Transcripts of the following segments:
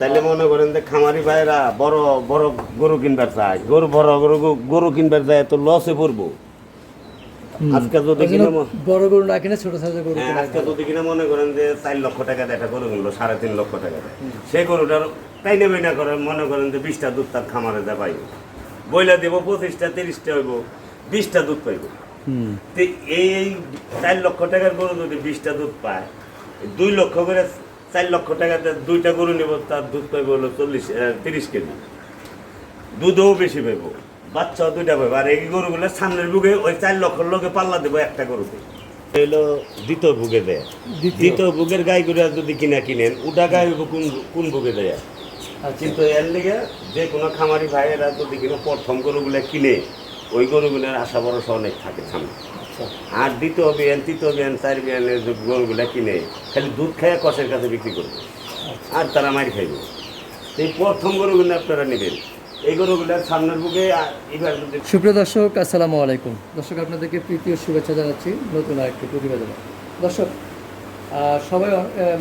তাইলে মনে করেন যে খামারি ভাইরা বড় বড় গরু কিনবার চায়, গরু কিনবার যায় তো লসে পড়বো। আজকে যদি কিনে বড় গরু না কিনে ছোট সাইজের গরু কিনে, আজকে যদি কিনে মনে করেন যে 4 লক্ষ টাকা দিয়ে একটা গরু কিনলো, 3.5 লক্ষ টাকা দেয়, সেই গরুটার তাই নেবে না করে মনে করেন যে 20টা দুধ তার খামারে যা পাইব, বইলা দেবো 25টা 30টা হইব, 20টা দুধ পাইব। তো এই 4 লক্ষ টাকার গরু যদি 20টা দুধ পায়, 2 লক্ষ করে 4 লক্ষ টাকাতে 2টা গরু নেব, তার দুধ পাইব হলো 30 কেজি, দুধও বেশি পাইব, বাচ্চাও 2টা পাইব। আর এই গরুগুলো সামনের বুকে ওই 4 লক্ষর লোকে পাল্লা দেবো একটা গরুতে। হইলো দ্বিতীয় বুকে দেয়, দ্বিতীয় বুকের গাইগুলো যদি কিনেন ওটা গাই কোন বুকে দেয়। কিন্তু এর লিগে যে কোনো খামারি ভাইয়েরা যদি কিনে প্রথম গরুগুলো কিনে, ওই গরুগুলোর আশা ভরসা অনেক থাকে সামনে। আর দ্বিতীয় বিয়ান, তৃতীয় বিয়ান, 4 বিয়ানের যে গরুগুলো কিনে খালি দুধ খাইয়া কষের কাছে বিক্রি করবে, আর তারা মারি খাইবে। এই প্রথম গরুগুলো আপনারা নেবেন, এই গরুগুলোর সামনের বুকে এবার যদি। সুপ্রিয় দর্শক, আসসালামু আলাইকুম। দর্শক, আপনাদেরকে প্রীতীয় শুভেচ্ছা জানাচ্ছি নতুন আরেকটি প্রতিবেদনে। দর্শক, সবাই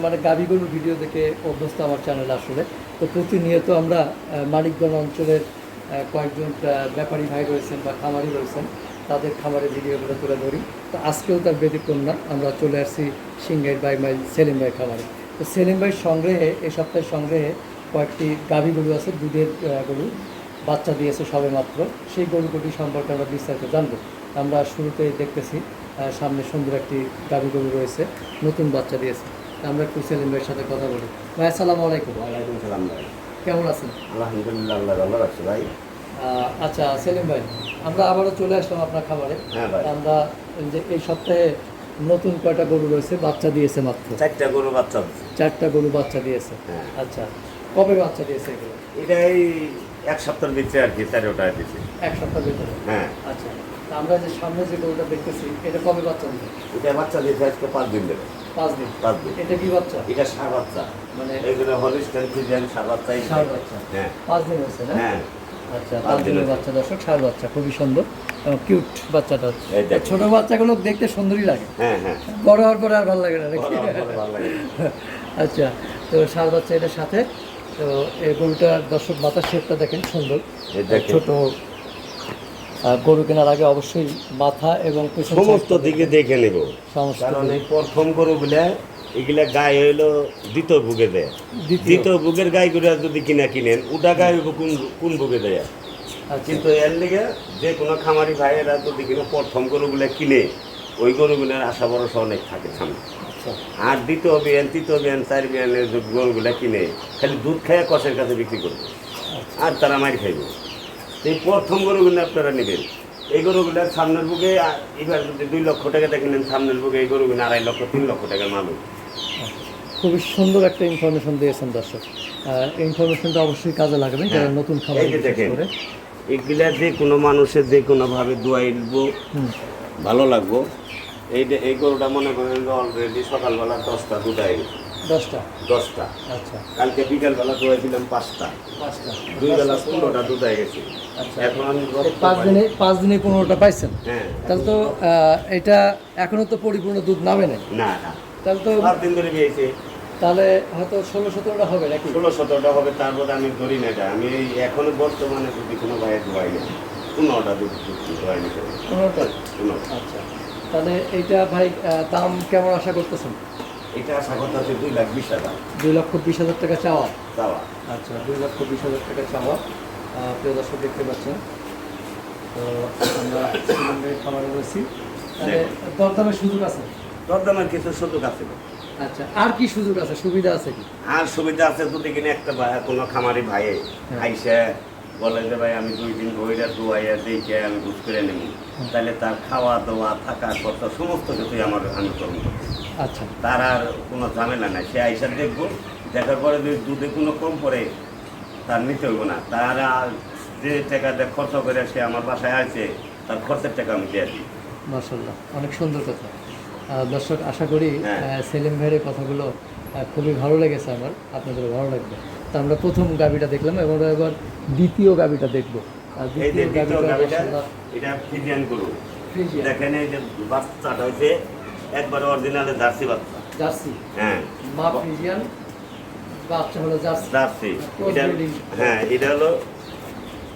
মানে গাভী গরুর ভিডিও দেখে অভ্যস্ত আমার চ্যানেলে আসলে। তো প্রতিনিয়ত আমরা মানিকগঞ্জ অঞ্চলের কয়েকজন ব্যাপারী ভাই রয়েছেন বা খামারি রয়েছেন, তাদের খামারের ভিডিওগুলো তুলে ধরি। তো আজকেও তার ব্যতিক্রম না, আমরা চলে আসছি সিংহের বাই মাইল সেলিম ভাই খামারে। তো সেলিম ভাইয়ের সংগ্রহে, এই সপ্তাহের সংগ্রহে কয়েকটি গাভী গরু আছে, দুধের গরু, বাচ্চা দিয়েছে সবে মাত্র। সেই গরুগুটি সম্পর্কে আমরা বিস্তারিত জানবো। আমরা শুরুতেই দেখতেছি সামনে সুন্দর একটি গাভী গরু রয়েছে, নতুন বাচ্চা দিয়েছে। আমরা একটু সেলিম ভাইয়ের সাথে কথা বলি। ভাই আসসালামু আলাইকুম। ওয়ালাইকুম সালাম ভাই, কেমন আছেন? আলহামদুলিল্লাহ, আল্লাহ ভালো রাখছে ভাই। আচ্ছা সেলিম ভাই, আমরা আবারও চলে আসলাম আপনার খামারে। হ্যাঁ ভাই, আমরা যে এই সপ্তাহে নতুন কয়টা গরু রয়েছে, বাচ্চা দিয়েছে মাত্র 4টা গরু বাচ্চা। 4টা গরু বাচ্চা দিয়েছে। হ্যাঁ। আচ্ছা, কবে বাচ্চা দিয়েছে এগুলো? এটা এই 1 সপ্তাহের ভিতরে আর কি 4টা দিয়েছে। 1 সপ্তাহের ভিতরে? হ্যাঁ। আচ্ছা, তা আমরা যে সামনে যে গরুটা দেখতেছি, এটা কবে বাচ্চা দিবে? এটা বাচ্চা দিয়েছে আজকে 5 দিন ধরে। 5 দিন? 5 দিন। এটা কি বাচ্চা? এটা ষাঁড় বাচ্চা, মানে এইগুলো হলিস্টাইন ফ্রিজিয়ান ষাঁড় বাচ্চা। ষাঁড় বাচ্চা? হ্যাঁ 5 দিন হয়েছে না? হ্যাঁ। আচ্ছা, 5 দিনের বাচ্চা। দর্শক, ষাঁড় বাচ্চা, খুবই সুন্দর, কিউট বাচ্চাটা। এই দেখুন। ছোট বাচ্চাগুলো দেখতে সুন্দরই লাগে, হ্যাঁ হ্যাঁ, বড় হওয়ার পরে আর ভালো লাগে না নাকি? ভালো লাগে। আচ্ছা, তো ষাঁড় বাচ্চা এটার সাথে। তো এই গরুটার দর্শক মাথার শেপটা দেখেন সুন্দর, এই দেখেন। ছোট। গরু কেনার আগে অবশ্যই মাথা এবং পেছন সমস্ত দিকে দেখে নেব, সমস্ত কারণ এই প্রথম গরুগুলা এগুলা গায়ে হইলো দ্বিতীয় বুকে দেয়। দ্বিতীয় বুকের গাইগুলো যদি কিনেন ওটা গায়ে কোন বুকে দেয়। আচ্ছা, কিন্তু এর লিগে যে কোনো খামারি ভাইয়েরা যদি কিনে প্রথম গরুগুলো কিনে, ওই গরুগুলোর আশা ভরসা অনেক থাকে সামনে। আচ্ছা, আর দ্বিতীয় বিয়ান, তৃতীয় বিয়ান, 4 বিয়ানের যে গরুগুলো কিনে খালি দুধ খাইয়া কষের কাছে বিক্রি করবে, আর তারা মারি খাইবে। এই প্রথম গরুগুলো আপনারা নেবেন, এই গরুগুলোর সামনের বুকে এবার যদি 2 লক্ষ টাকা দেখেন, সামনের বুকে এই গরুগুলো 2.5 লক্ষ 3 লক্ষ টাকার মানুষ। খুবই সুন্দর একটা ইনফরমেশন দিয়েছেন দর্শক। এই ইনফরমেশনটা অবশ্যই কাজে লাগবে যারা নতুন খাবার এই যে দেখেন, করে। এগুলা যে কোনো মানুষের যে কোনোভাবে দোয়াইবো, ভালো লাগবো। এই গরুটা মনে করেন যে অলরেডি সকালবেলা 10টা দুধ আই গেছে। 10টা। আচ্ছা, কালকে বিকালবেলা দোয়াইছিলাম 5টা, 2 বেলা 15টা দুধ আই গেছে। আচ্ছা, এখন আমি 5 দিনে 15টা পাইছেন? হ্যাঁ। তাহলে তো এটা এখনো তো পরিপূর্ণ দুধ নামে নাই। না না, তাহলে তো 5 দিন ধরে বিয়েছে। তাহলে হয়তো 16-17টা হবে নাকি? 16-17টা হবে, তারপর আমি ধরি না এটা। আমি এই এখনো বর্তমানে যদি কোনো ভাইয়ের দোয়াই না, 15টা দুধ দোয়াই নিতে 15টা? 15। আচ্ছা, তাহলে এইটা ভাই দাম কেমন আশা করতেছেন? এটা আশা করতে হচ্ছে 2,20,000 2,20,000 টাকা চাওয়া? চাওয়া। আচ্ছা, 2,20,000 টাকা চাওয়া। প্রিয় দর্শক, দেখতে পাচ্ছেন। তো আমরা সিলিন্ডারের খাবারে রয়েছি, তাহলে দরদামের সুযোগ আছে? দরদামের কিছু সুযোগ আছে। আচ্ছা, আর কি সুযোগ আছে, সুবিধা আছে কি? আর সুবিধা আছে যদি কিনে একটা কোনো খামারি ভাই আইসে বলে যে ভাই আমি 2 দিন ধরে দোয়াইয়া দেখে আমি বুঝ করে নেব, তাহলে তার খাওয়া দাওয়া থাকা খরচা সমস্ত কিছুই আমি গ্রহণ করছি। আচ্ছা, তার আর কোনো ঝামেলা নাই। সে আইসা দেখবো, দেখার পরে যদি দুধে কোনো কম পড়ে তার নিতে হইব না। তার যে টাকা দিয়ে খরচ করে সে আমার বাসায় আছে, তার খরচের টাকা আমি দিয়ে দিই। মাশাআল্লাহ, অনেক সুন্দর কথা। দর্শক, আশা করি সেলিম ভাইয়ের কথাগুলো খুবই ভালো লেগেছে আমার, আপনাদেরও ভালো লাগবে। তো আমরা প্রথম গাবিটা দেখলাম, এবং এবার দ্বিতীয় গাবিটা দেখবো। এই যে দ্বিতীয় গাবিটা, এটা ফ্রিজিয়ান গরু। দেখেন এই যে বাচ্চাটা হয়েছে একবার অরিজিনালে জার্সি বাচ্চা। জার্সি? হ্যাঁ, মা ফ্রিজিয়ান, বাচ্চা হলো জার্সি জার্সি। Cross এটা breeding। হ্যাঁ, এটা হলো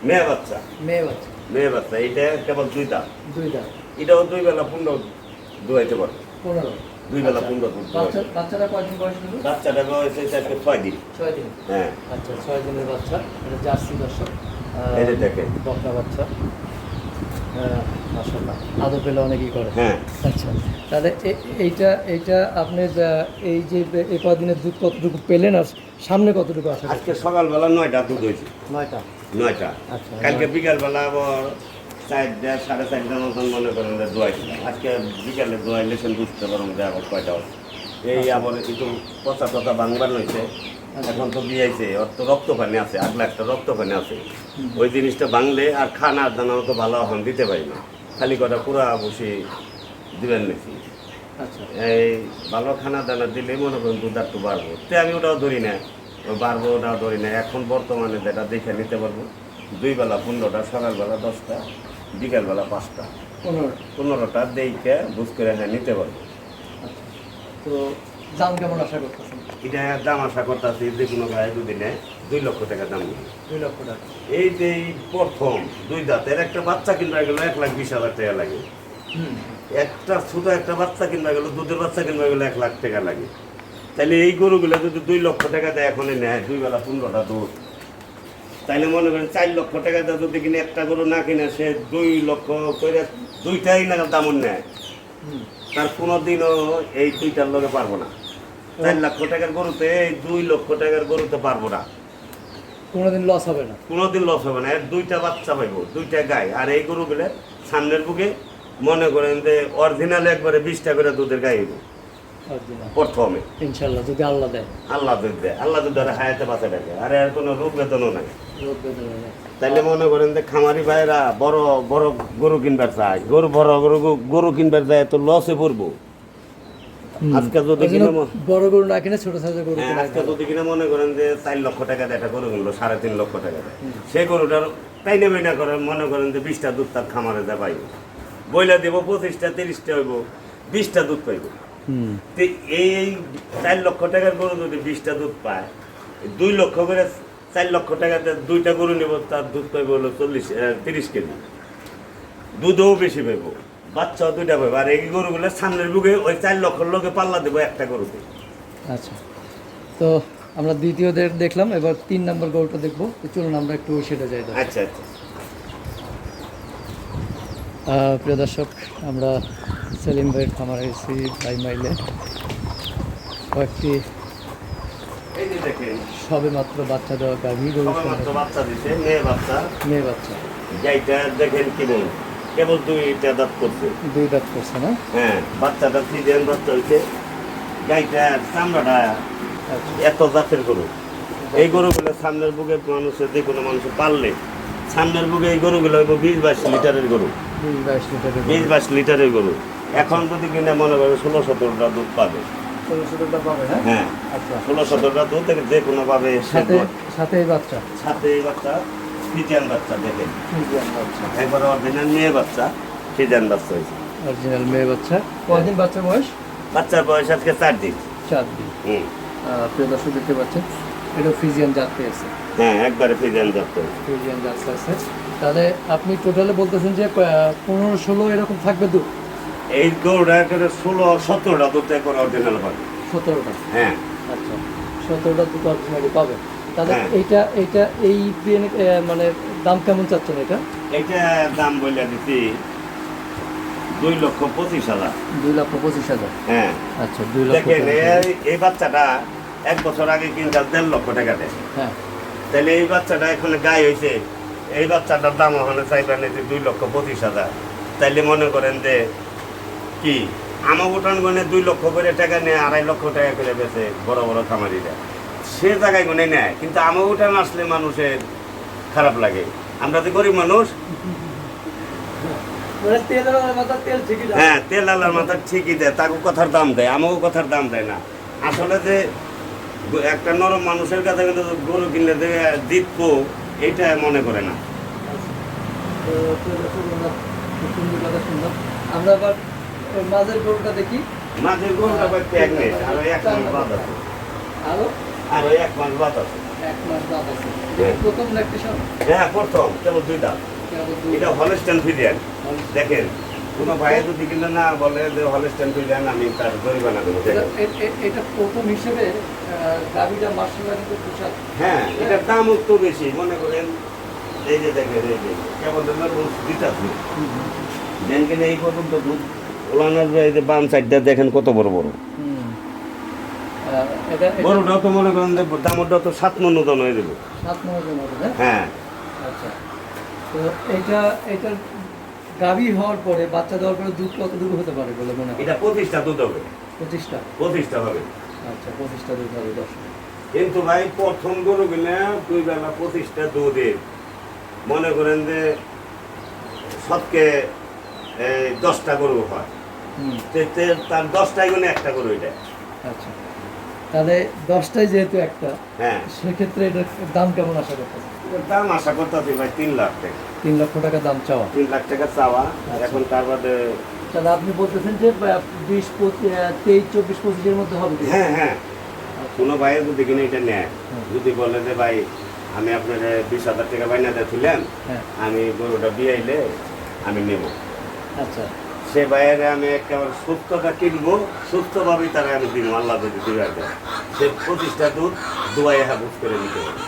মেয়ে বাচ্চা। মেয়ে বাচ্চা মেয়ে বাচ্চা এটা কেবল 2 দাঁত। 2 দাঁত এটাও 2 বেলা পূর্ণ দুয়াইতে পারবে। 15 2 বেলা আচ্ছা। পূর্ণ দুধ দুয়াইতে। বাচ্চাটা কয়দিন বয়স হলো? বাচ্চাটা বয়স হয়েছে আজকে 6 দিন। 6 দিন। হ্যাঁ, আচ্ছা 6 দিনের বাচ্চা, এটা জার্সি দর্শক। এই যে দেখেন। বকনা বাচ্চা, মাশাআল্লাহ আদর পেলে অনেকেই করে। হ্যাঁ, আচ্ছা, তাহলে এইটা আপনি এই যে এই কদিনের দুধ কতটুকু পেলেন আর সামনে কতটুকু আশা আজকে সকালবেলা 9টা দুধ হয়েছে। 9টা। 9টা। আচ্ছা। কালকে বিকালবেলা আবার 4টা 4:30টার মতন মনে করেন যে দোয়াইছিলাম। আজকে বিকালে দোয়াইলেছেন বুঝতে পারুন যে আবার কয়টা হচ্ছে। এই আবার একটু পচা টচা ভাঙবার হয়েছে। এখন তো বিয়াইছে, ওর তো রক্ত পানি আছে, আগলা একটা রক্ত পানি আছে। ওই জিনিসটা ভাঙলে আর খানার দানাও তো ভালো এখন দিতে পারি না, খালি কটা পুরা বসে দিবেন নাকি। আচ্ছা এই ভালো খানা দানা দিলে মনে করেন দুধ একটু বাড়বো, তো আমি ওটাও ধরি না, বাড়বো ওটাও ধরি না। এখন বর্তমানে যেটা দেখে নিতে পারবো 2 বেলা 15টা, সকালবেলা 10টা, বিকালবেলা 5টা, 15টা দেখে বুঝ করে হ্যাঁ নিতে পারবো। আচ্ছা, তো দাম কেমন আশা করতেছেন? এটা দাম আশা করতেছি যে কোনো গায়ে দুদিনে 2 লক্ষ টাকা দাম দিবে। 2 লক্ষ টাকা। এই যে এই প্রথম 2 দাঁতের একটা বাচ্চা কিনবা গেল 1,20,000 টাকা লাগে। একটা ছোট একটা বাচ্চা কিনবা গেল, দুধের বাচ্চা কিনবা গেলে 1 লাখ টাকা লাগে। তাহলে এই গরুগুলো যদি 2 লক্ষ টাকা দেয় এখনই নেয়, 2 বেলা 15টা দুধ, তাইলে মনে করেন 4 লক্ষ টাকা দেয় যদি কিনে, একটা গরু না কিনে সে 2 লক্ষ করে 2টাই না দাম নেয়, তার কোনোদিনও এই 2টার লগে পারবো না। 4 লক্ষ টাকার গরুতে এই 2 লক্ষ টাকার গরুতে পারবো না, কোনোদিন লস হবে না। কোনোদিন লস হবে না। এর 2টা বাচ্চা পাইবো, 2টা গাই। আর এই গরুগুলো সামনের বুকে মনে করেন যে অরিজিনাল একবারে 20টা করে দুধের গাই হইব প্রথমে, ইনশাআল্লাহ যদি আল্লাহ দেয়। আল্লাহ দুধ দেয়, আল্লাহ দুধ আর হায়াতে বাঁচা রাখে, আর এর কোনো রোগ বেতনও নাই। রোগ বেদনা নেই। তাইলে মনে করেন যে খামারি ভাইরা বড় বড় গরু কিনবার চায়, গরু কিনবার যায় তো লসে পড়বো। আজকে যদি ওই জন্য বড় গরু না কিনে ছোট সাইজের গরু কিনে আজকে যদি কিনা মনে করেন যে 4 লক্ষ টাকা দিয়ে একটা গরু কিনলো, 3.5 লক্ষ টাকা দেয়, সেই গরুটার তাই নেবে না করে মনে করেন যে 20টা দুধ তার খামারে দেয় পাইব, বইলা দেবো 25টা 30টা হইব, 20টা দুধ পাইব। তো এই 4 লক্ষ টাকার গরু যদি 20টা দুধ পায়, 2 লক্ষ করে 4 লক্ষ টাকা দিয়ে 2টা গরু নেব, তার দুধ পাইব হলো 30 কেজি, দুধও বেশি পাইব, বাচ্চাও 2টা পাইব। আর এই গরুগুলো সামনের বুকে ওই 4 লক্ষর লোকে পাল্লা দেবো একটা গরুতে। আচ্ছা, তো আমরা দ্বিতীয় দেখলাম, এবার 3 নম্বর গরুটা দেখবো। তো চলুন আমরা একটু সেটা যাই। আচ্ছা আচ্ছা, প্রিয় দর্শক, আমরা সেলিম ভাইয়ের খামারে এসেছি ভাই মাইলে। কয়েকটি এই যে দেখেন সবে মাত্র বাচ্চা দেওয়া গাভী গরু, সবেমাত্র বাচ্চা দিছে, মেয়ে বাচ্চা। মেয়ে বাচ্চা, যাইটা দেখেন কেবল কেবল 2টা দাঁত করছে। 2 দাঁত করছে না? হ্যাঁ, বাচ্চাটা ফ্রিজেন বাচ্চা হয়েছে। গাইটার চামড়াটা আচ্ছা, এত জাতের গরু। এই গরুগুলো সামনের বুকে মানুষের যে কোনো মানুষ পারলে সামনের বুকে এই গরুগুলো হইব 20-22 লিটারের গরু, 20-22 লিটারের 20-22 লিটারের গরু। এখন যদি কিনে মনে করো 16-17টা দুধ পাবে। 16-17টা পাবে না? হ্যাঁ, আচ্ছা, 16-17টা দুধ যে কোনো ভাবে সাথে এই বাচ্চা, সাথে এই বাচ্চা ফ্রিজিয়ান বাচ্চা দেখেন, ফ্রিজিয়ান বাচ্চা, একবার অরিজিনাল মেয়ে বাচ্চা, ফ্রিজিয়ান বাচ্চা হয়েছে। অরিজিনাল মেয়ে বাচ্চা। কদিন বাচ্চার বয়স? বাচ্চার বয়স আজকে 4 দিন। 4 দিন। প্রিয় দর্শক দেখতে পাচ্ছেন, এটা ফ্রিজিয়ান জাত পেয়েছে। হ্যাঁ, একবারে ফ্রিজিয়ান জাত। ফ্রিজিয়ান জাত আছে। তাহলে আপনি টোটালে বলতেছেন যে 15-16 এরকম থাকবে দুধ? এই গরুটা একেবারে 16-17টা দুধ একবার অরিজিনাল পাবে। 17টা? হ্যাঁ। আচ্ছা, 17টা দুধ অরিজিনালি পাবে। তাহলে হ্যাঁ। এইটা এই মানে দাম কেমন চাচ্ছেন এটা? এইটা দাম বলে দিচ্ছি 2,25,000। 2,25,000? হ্যাঁ। আচ্ছা, 2 লক্ষ। দেখেন এই বাচ্চাটা 1 বছর আগে কিনতে 1.5 লক্ষ টাকা দেয়। হ্যাঁ। তাহলে এই বাচ্চাটা এখানে গায়ে হয়েছে, এই বাচ্চাটার দাম ওখানে চাইবেন 2,25,000। তাইলে মনে করেন যে কি আমার উঠান গনে 2 লক্ষ করে টাকা নেয়, 2.5 লক্ষ টাকা করে বেছে বড় বড় খামারিরা, সে জায়গায় গনে নেয়। কিন্তু আমার উঠান আসলে মানুষের খারাপ লাগে, আমরা তো গরিব মানুষ। হ্যাঁ, তেল আলার মাথা ঠিকই দেয়, তাকে কথার দাম দেয়, আমাকেও কথার দাম দেয় না। আসলে যে একটা নরম মানুষের কাছে কিন্তু গরু কিনলে জিতবো এইটা মনে করে না। আমরা আবার মাঝের গরুটা দেখি। মাঝের গরুটা প্রেগনেন্ট, আর 1 মাস বাদ আছে। আরো আর ওই 1 মাস বাদ আছে। 1 মাস দাঁত আছে। হ্যাঁ। প্রথম ল্যাকটেশন হ্যাঁ, প্রথম কেবল 2 দাঁত। এটা হলস্টাইন ফ্রিজিয়ান। দেখেন কোনো ভাই যদি কিনা না বলে যে হলস্টাইন ফ্রিজিয়ান, আমি তার জরিমানা দেবো। দেখেন। এটা প্রথম হিসেবে গাভিটা মাশাআল্লাহ কিন্তু বিশাল। হ্যাঁ, এটার দাম একটু বেশি। মনে করেন এই যে দেখেন, এই যে কেবল দিতাছি দেন কিনা এই পর্যন্ত দুধ ওলানোর এই যে বাম সাইডটা দেখেন কত বড় বড়। বড়টাও তো মনে করেন যে দামটাও তো 7 মণ ওজন হয়ে যাবে। 7 মণ ওজন হবে না? হ্যাঁ। আচ্ছা, তো এটা গাভী হওয়ার পরে, বাচ্চা দেওয়ার পরে দুধ কতটুকু হতে পারে বলে মনে হয়? এটা 25টা দুধ হবে। 25টা হবে। আচ্ছা, 25টা দুধ হবে। দর্শক, কিন্তু ভাই প্রথম গরু কিনে 2 বেলা 25টা দুধে মনে করেন যে সবকে 10টা গরু হয়। তার 10টাই গুণে একটা গরু এটা। আচ্ছা, তাহলে 10টাই যেহেতু একটা, হ্যাঁ, সেক্ষেত্রে এটার দাম কেমন আশা করতেছে? এটার দাম আশা করতেছি ভাই 3 লাখ টাকা। 3 লক্ষ টাকা দাম চাওয়া। 3 লাখ টাকা চাওয়া। আচ্ছা। এখন তার বাদে তাহলে আপনি বলতেছেন যে 23, 24, 25-এর মধ্যে হবে? হ্যাঁ হ্যাঁ, আচ্ছা। কোনো ভাইয়ের যদি কিনে এটা নেয়, হুম। যদি বলে যে ভাই আমি আপনার 20,000 টাকা বাইনা দিয়েছিলাম, হ্যাঁ। আমি গরুটা বিয়াইলে আমি নেব, আচ্ছা, সে ভাইয়ের আমি একেবারে সুস্থটা কিনবো, সুস্থভাবেই তারা আমি দিব। আল্লাহ যদি দিবে দেয়, সে 25টা দুধ দুয়াই হাবুজ করে নিতে হবে।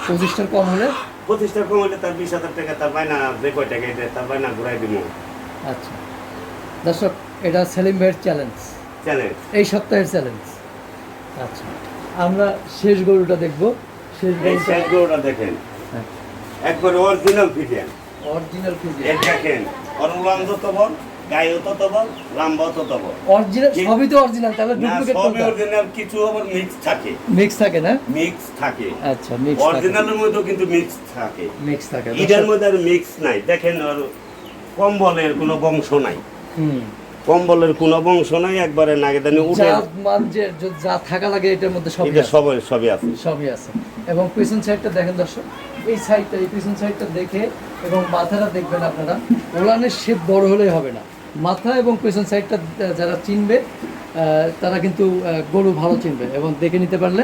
25টার কম হলে? 25টা কম হলে তার 20,000 টাকা তার বাইনা, যে কয় টাকা দেয় তার বাইনা ঘুরাই দিব। আচ্ছা, দর্শক, এটা সেলিম ভাইয়ের চ্যালেঞ্জ, এই সপ্তাহের চ্যালেঞ্জ। আচ্ছা, আমরা শেষ গরুটা দেখব। শেষ গরুটা দেখেন, হ্যাঁ, একবার অরিজিনাল ফিজিয়ান। অরিজিনাল এই দেখেন, ওর উলান যত বল, গায়েও তত বল, লাম্বাও তত বল। অরিজিনাল, সবই তো অরিজিনাল, তাহলে ডুপ্লিকেট সবই অরিজিনাল, কিছু আবার মিক্স থাকে। মিক্স থাকে না? মিক্স থাকে। আচ্ছা, মিক্স থাকে। অরিজিনালের মধ্যেও কিন্তু মিক্স থাকে। মিক্স থাকে। এটার মধ্যে আর মিক্স নাই। দেখেন, ওর কম্বলের কোনো বংশ নাই। হুম, কম্বলের কোনো বংশ নাই। একবারে নাগেদানি উঠে জাত মান যে যা থাকা লাগে এটার মধ্যে সবই এটা আছে। সবই আছে। সবই আছে। এবং পিছন সাইডটা দেখেন দর্শক, এই সাইডটা, এই পিছন সাইডটা দেখে এবং মাথাটা দেখবেন আপনারা। ওলানের শেপ বড় হলেই হবে না, মাথা এবং পিছন সাইডটা যারা চিনবে তারা কিন্তু গরু ভালো চিনবে এবং দেখে নিতে পারলে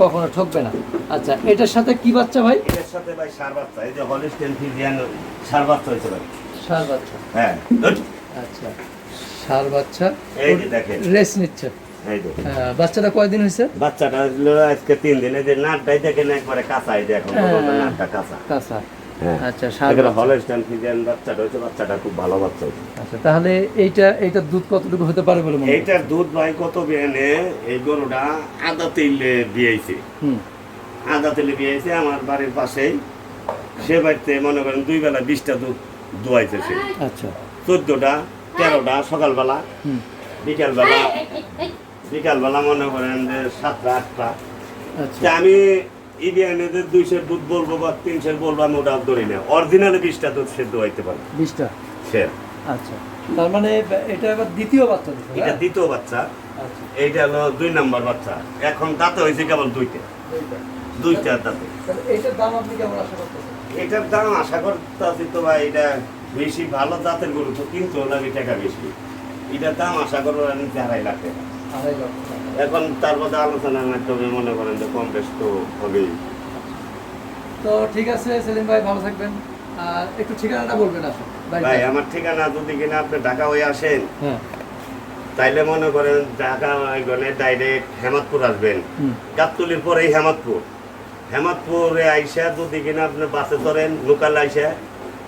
কখনো ঠকবে না। আচ্ছা, এটার সাথে কি বাচ্চা ভাই? এর সাথে ভাই ষাঁড় বাচ্চা, এই যে হলিস্টেইন ফ্রিজিয়ান ষাঁড় বাচ্চা হয়েছে ভাই। ষাঁড় বাচ্চা? হ্যাঁ। আচ্ছা, ষাঁড় বাচ্চা এই যে দেখেন, রেস নিচ্ছে। এই যে বাচ্চাটা কয়দিন হয়েছে? বাচ্চাটা হলো আজকে 3 দিন। এই যে নাটটাই দেখেন একবারে কাঁচা, এই যে এখন নাটটা কাঁচা। কাঁচা। হ্যাঁ। আচ্ছা, ষাঁড় এগুলো বাচ্চা। হলিস্টেইন ফ্রিজিয়ান বাচ্চাটা হচ্ছে, বাচ্চাটা খুব ভালো বাচ্চা হয়েছে। আচ্ছা, তাহলে এইটার দুধ কতটুকু হতে পারে বলে মনে হয়? এইটার দুধ ভাই কত বিয়ানে, এই গরুটা আদা তেলে বিয়েছে। হুম, আদা তেলে বিয়েছে আমার বাড়ির পাশেই। সে বাড়িতে মনে করেন 2 বেলা 20টা দুধ দোয়াইছে সে। আচ্ছা, 14টা 13টা সকালবেলা, হুম, বিকালবেলা মনে করেন যে 7টা 8টা। আচ্ছা, আমি ইডিয়ানে যে 200 দুধ বলবো বা 300 বলবো, আমি ওটা ধরি না। অরিজিনালি 20টা দুধ সে দোয়াইতে পারে 20টা। সে। আচ্ছা, তার মানে এটা এবার দ্বিতীয় বাচ্চা দিচ্ছে? এটা দ্বিতীয় বাচ্চা। আচ্ছা, এইটা হলো 2 নম্বর বাচ্চা। এখন দাঁতে হয়েছে কেবল 2টা দাঁতে। তাহলে এটার দাম আপনি কেমন আশা করতেছেন? এটার দাম আশা করতে তো ভাই, এটা বেশি ভালো জাতের গরু তো কিনতে লাগে টাকা বেশি। এটার দাম আশা করবো আমি 2.5 লাখ টাকা। 2.5 লক্ষ টাকা। এখন তার মধ্যে আলোচনার মাধ্যমে মনে করেন যে কম বেশ তো হবেই। তো ঠিক আছে সেলিম ভাই, ভালো থাকবেন। আর একটু ঠিকানাটা বলবেন আসলে ভাই আমার ঠিকানা যদি কিনা আপনি ঢাকা হয়ে আসেন, হ্যাঁ, তাইলে মনে করেন ঢাকা গেলে ডাইরেক্ট হেমাদপুর আসবেন। হুম, গাবতলির পরেই হেমাদপুরে আইসা যদি কিনা আপনি বাসে ধরেন, লোকাল আইসা,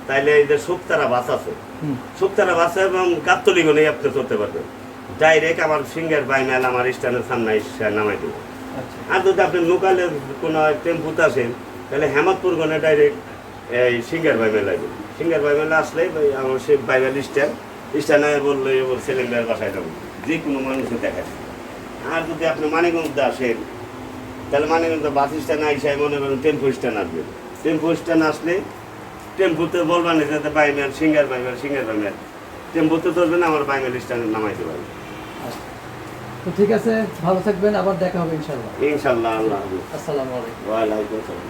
তাইলে এই যে শুকতারা বাস আছে, হুম, শুকতারা বাসে এবং গাবতলি গনেই আপনি চলতে পারবেন। ডাইরেক্ট আমার সিঙ্গার বাইমেল আমার স্ট্যান্ডের সামনে এসে নামাই দেবো। আচ্ছা, আর যদি আপনি লোকালে কোনো টেম্পুতে আসেন, তাহলে হেমাদপুর গনে ডাইরেক্ট এই সিঙ্গার বাইমেল আসবেন। সিঙ্গার বাইমেলে আসলে আমার সেই বাইমেল স্ট্যান্ডে বললে সেলিম ভাইয়ের বাসায় যাবো, যে কোনো মানুষকে দেখায়। আর যদি আপনি মানিকগঞ্জে আসেন, তাহলে মানিকগঞ্জ বাস স্ট্যান্ডে আইসায় মনে করেন টেম্পো স্ট্যান্ড আসবেন। টেম্পো স্ট্যান্ড আসলে টেম্পুতে বলবেন যাতে বাইমেল সিঙ্গার বাইমেল টেম্পুতে ধরবেন, আমার বাইমেল স্ট্যান্ডে নামাইতে পারবেন। তো ঠিক আছে, ভালো থাকবেন, আবার দেখা হবে ইনশাআল্লাহ। ইনশাল্লাহ। আল্লাহ হাফেজ। আসসালামু আলাইকুম। ওয়ালাইকুম আসসালাম।